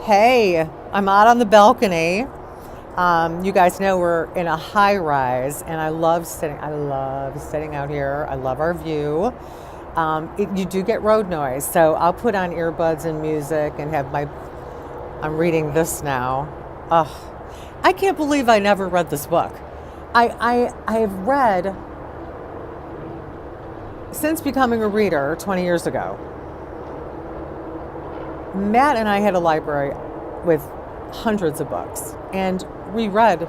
Hey, I'm out on the balcony. You guys know we're in a high rise, and I love sitting. I love sitting out here. I love our view. You do get road noise, so I'll put on earbuds and music and have my. I'm reading this now. Ugh, I can't believe I never read this book. I have read since becoming a reader 20 years ago. Matt and I had a library with hundreds of books, and we read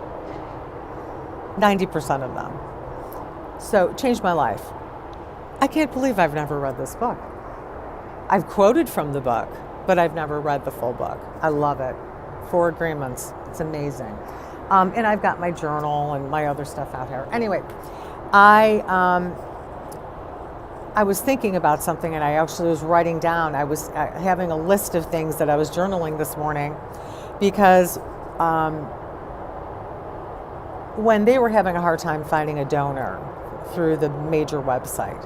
90% of them. So it changed my life. I can't believe I've never read this book. I've quoted from the book, but I've never read the full book. I love it. Four Agreements. It's amazing. And I've got my journal and my other stuff out here. Anyway, I was thinking about something, and I actually was writing down. I was having a list of things that I was journaling this morning because when they were having a hard time finding a donor through the major website,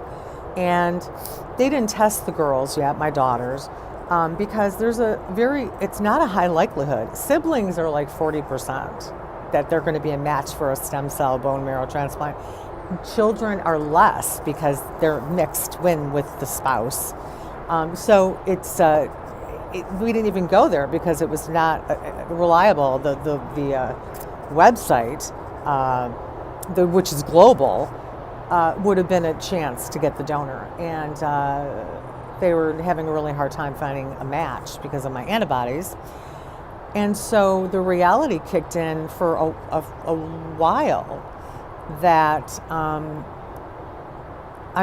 and they didn't test the girls yet, my daughters, because it's not a high likelihood. Siblings are like 40% that they're going to be a match for a stem cell bone marrow transplant. Children are less because they're mixed in with the spouse. So we didn't even go there because it was not reliable. The website, which is global, would have been a chance to get the donor, and they were having a really hard time finding a match because of my antibodies. And so the reality kicked in for a while that I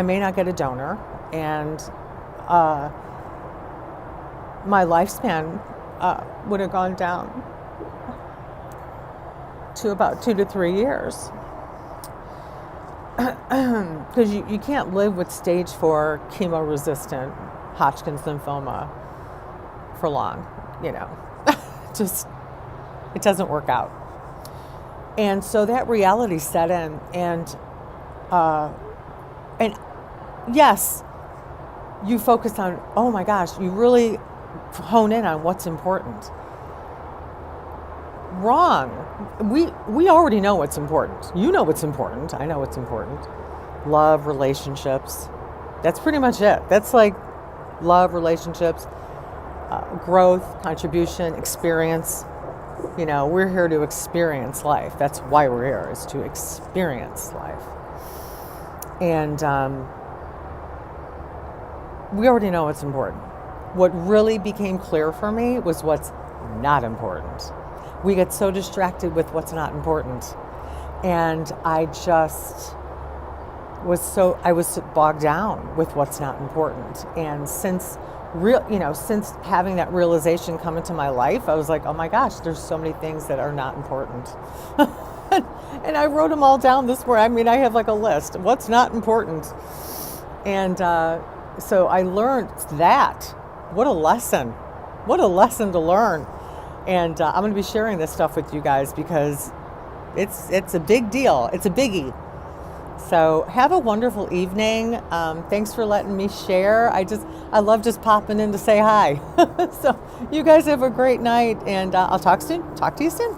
may not get a donor, and my lifespan would have gone down to about 2 to 3 years. Because you can't live with stage 4 chemo-resistant Hodgkin's lymphoma for long, just it doesn't work out. And so that reality set in, and yes, you focus on, oh my gosh, you really hone in on what's important. Wrong. We already know what's important. You know what's important. I know what's important. Love, relationships. That's pretty much it. That's like love, relationships, growth, contribution, experience. We're here to experience life. That's why we're here, is to experience life. And we already know what's important. What really became clear for me was what's not important. We get so distracted with what's not important. And I was bogged down with what's not important. And since having that realization come into my life, I was like, oh my gosh, there's so many things that are not important. And I wrote them all down this morning. I have like a list. What's not important? And so I learned that. What a lesson. What a lesson to learn. And I'm going to be sharing this stuff with you guys because it's a big deal. It's a biggie. So have a wonderful evening. Thanks for letting me share. I love just popping in to say hi. So you guys have a great night, and I'll talk to you soon.